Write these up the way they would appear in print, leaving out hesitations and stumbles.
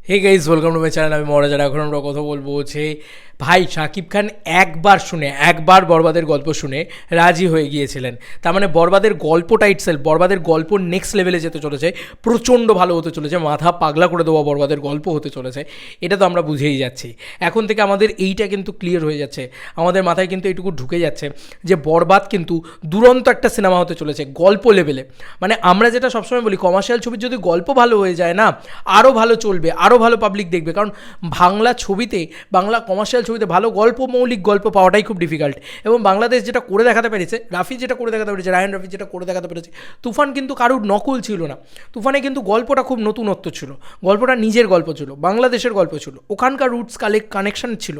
Hey guys, welcome to my channel. আমি মহারাজ। এখন আমরা কথা বলবো হচ্ছে ভাই শাকিব খান একবার বরবাদের গল্প শুনে রাজি হয়ে গিয়েছিলেন। তার মানে বরবাদের গল্পটা ইটসেলফ, বরবাদের গল্প নেক্সট লেভেলে যেতে চলেছে, প্রচণ্ড ভালো হতে চলেছে, মাথা পাগলা করে দেওয়া বরবাদের গল্প হতে চলেছে। এটা তো আমরা বুঝেই যাচ্ছি। এখন থেকে আমাদের এইটা কিন্তু ক্লিয়ার হয়ে যাচ্ছে, আমাদের মাথায় কিন্তু এইটুকু ঢুকে যাচ্ছে যে বরবাদ কিন্তু দুরন্ত একটা সিনেমা হতে চলেছে গল্প লেভেলে। মানে আমরা যেটা সবসময় বলি, কমার্শিয়াল ছবির যদি গল্প ভালো হয়ে যায় না, আরও ভালো চলবে, আরও ভালো পাবলিক দেখবে। কারণ বাংলা ছবিতে, বাংলা কমার্শিয়াল ছবিতে ভালো গল্প, মৌলিক গল্প পাওয়াটাই খুব ডিফিকাল্ট। এবং বাংলাদেশ যেটা করে দেখাতে পেরেছে, রাফি যেটা করে দেখাতে পেরেছে, রায়ান রাফি যেটা করে দেখাতে পেরেছে, তুফান কিন্তু কারুর নকল ছিল না। তুফানে কিন্তু গল্পটা খুব নতুনত্ব ছিল, গল্পটা নিজের গল্প ছিল, বাংলাদেশের গল্প ছিল, ওখানকার রুটস কানেকশন ছিল।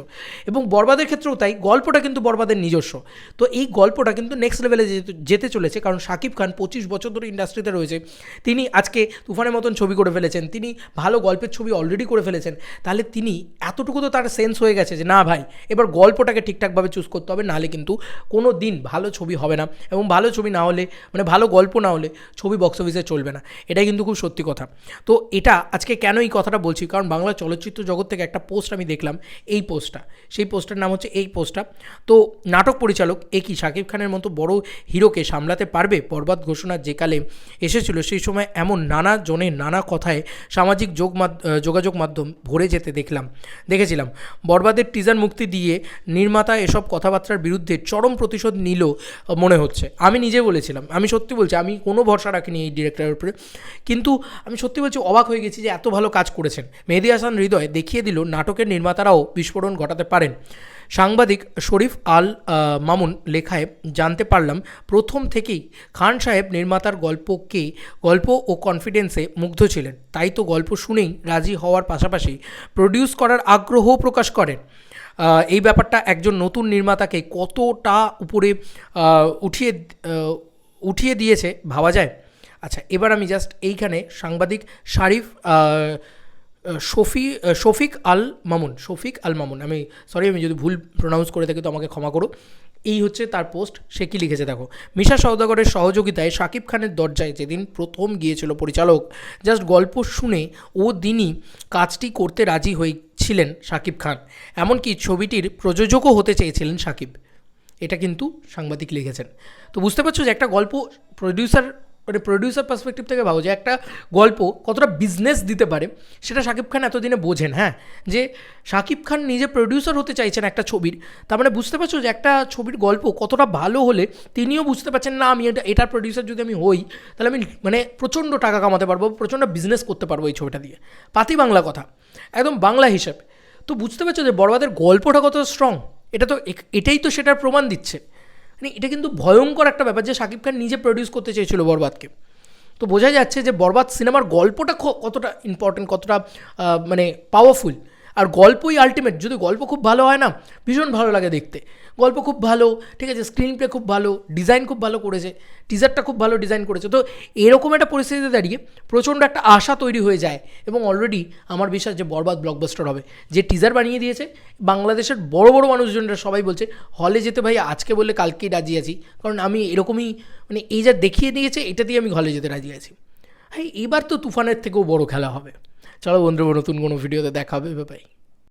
এবং বরবাদের ক্ষেত্রেও তাই, গল্পটা কিন্তু বরবাদের নিজস্ব। তো এই গল্পটা কিন্তু নেক্সট লেভেলে যেতে চলেছে। কারণ শাকিব খান 25 বছর ধরে ইন্ডাস্ট্রিতে রয়েছে, তিনি আজকে তুফানের মতন ছবি করে ফেলেছেন, তিনি ভালো গল্পের ছবি অলরেডি করে ফেলেছেন। তাহলে তিনি এতটুকু তো তার সেন্স হয়ে গেছে যে না ভাই, এবার গল্পটাকে ঠিকঠাকভাবে চুজ করতে হবে, নাহলে কিন্তু কোনো দিন ভালো ছবি হবে না। এবং ভালো ছবি না হলে, মানে ভালো গল্প না হলে ছবি বক্স অফিসে চলবে না। এটাই কিন্তু খুব সত্যি কথা। তো এটা আজকে কেন এই কথাটা বলছি, কারণ বাংলা চলচ্চিত্র জগৎ থেকে একটা পোস্ট আমি দেখলাম, এই পোস্টটা, সেই পোস্টটার নাম হচ্ছে এই পোস্টটা। তো নাটক পরিচালক কি শাকিব খানের মতো বড় হিরোকে সামলাতে পারবে? বরবাদ ঘোষণা যে কালে এসেছিল, সেই সময় এমন নানা জনের নানা কথায় সামাজিক যোগাযোগ মাধ্যম ভরে যেতে দেখেছিলাম। বরবাদের টিজার মুক্তি দিয়ে নির্মাতা এসব কথাবার্তার বিরুদ্ধে চরম প্রতিশোধ নিল মনে হচ্ছে। আমি নিজে বলেছিলাম, আমি সত্যি বলছি, আমি কোনো ভরসা রাখিনি এই ডিরেক্টরের উপরে, কিন্তু আমি সত্যি বলছি অবাক হয়ে গেছি যে এত ভালো কাজ করেছেন। মেহেদী হাসান হৃদয় দেখিয়ে দিল নাটকের নির্মাতারাও বিস্ফোরণ ঘটাতে পারেন। সাংবাদিক শরীফ আল মামুন লেখায় জানতে পারলাম, প্রথম থেকেই খান সাহেব নির্মাতার গল্প ও কনফিডেন্সে মুগ্ধ ছিলেন। তাই তো গল্প শুনেই রাজি হওয়ার পাশাপাশি প্রডিউস করার আগ্রহও প্রকাশ করেন। এই ব্যাপারটা একজন নতুন নির্মাতাকে কতটা উপরে উঠিয়ে দিয়েছে ভাবা যায়। আচ্ছা, এবার আমি জাস্ট এইখানে সাংবাদিক শফিক আল মামুন, আমি যদি ভুল প্রোনাউন্স করে থাকি তো আমাকে ক্ষমা করো। এই হচ্ছে তার পোস্ট। সে কী লিখেছে দেখো: মিশা সওদাগরের সহযোগিতায় শাকিব খানের দরজায় যেদিন প্রথম গিয়েছিল পরিচালক, জাস্ট গল্প শুনে ও দিনই কাজটি করতে রাজি হয়েছিলেন শাকিব খান। এমনকি ছবিটির প্রযোজকও হতে চেয়েছিলেন শাকিব। এটা কিন্তু সাংবাদিক লিখেছেন। তো বুঝতে পারছো যে একটা গল্প প্রডিউসার পার্সপেক্টিভ থেকে ভাবো যে একটা গল্প কতটা বিজনেস দিতে পারে, সেটা শাকিব খান এতদিনে বোঝেন। হ্যাঁ, যে শাকিব খান নিজে প্রডিউসার হতে চাইছেন একটা ছবির, তার মানে বুঝতে পারছো যে একটা ছবির গল্প কতটা ভালো হলে তিনিও বুঝতে পারছেন না, আমি এটার প্রডিউসার যদি আমি হই, তাহলে আমি মানে প্রচণ্ড টাকা কামাতে পারবো, প্রচণ্ড বিজনেস করতে পারবো এই ছবিটা দিয়ে। পাতি বাংলা কথা, একদম বাংলা হিসাবে। তো বুঝতে পারছো যে বরবাদের গল্পটা কত স্ট্রং। এটাই তো সেটার প্রমাণ দিচ্ছে। মানে এটা কিন্তু ভয়ঙ্কর একটা ব্যাপার যে শাকিব খান নিজে প্রডিউস করতে চেয়েছিল বরবাদকে। তো বোঝা যাচ্ছে যে বরবাদ সিনেমার গল্পটা কতটা ইম্পর্টেন্ট, কতটা মানে পাওয়ারফুল। আর গল্পই আলটিমেট। যদি গল্প খুব ভালো হয় না, ভীষণ ভালো লাগে দেখতে। গল্প খুব ভালো, ঠিক আছে, স্ক্রিন প্লে খুব ভালো, ডিজাইন খুব ভালো করেছে, টিজারটা খুব ভালো ডিজাইন করেছে। তো এরকম একটা পরিস্থিতিতে দাঁড়িয়ে প্রচণ্ড একটা আশা তৈরি হয়ে যায়। এবং অলরেডি আমার বিশ্বাস যে বরবাদ ব্লকবাস্টার হবে। যে টিজার বানিয়ে দিয়েছে, বাংলাদেশের বড় বড় মানুষজনরা সবাই বলছে হলে যেতে ভাই আজকে বললে কালকেই রাজি আছি, কারণ আমি এরকমই, মানে এই যা দেখিয়ে দিয়েছে এটা দিয়ে আমি হলে যেতে রাজি আছি। হ্যাঁ, এবার তো তুফানের থেকেও বড় খেলা হবে। চলো বন্ধুরা, নতুন কোনো ভিডিওতে দেখা হবে। বাই।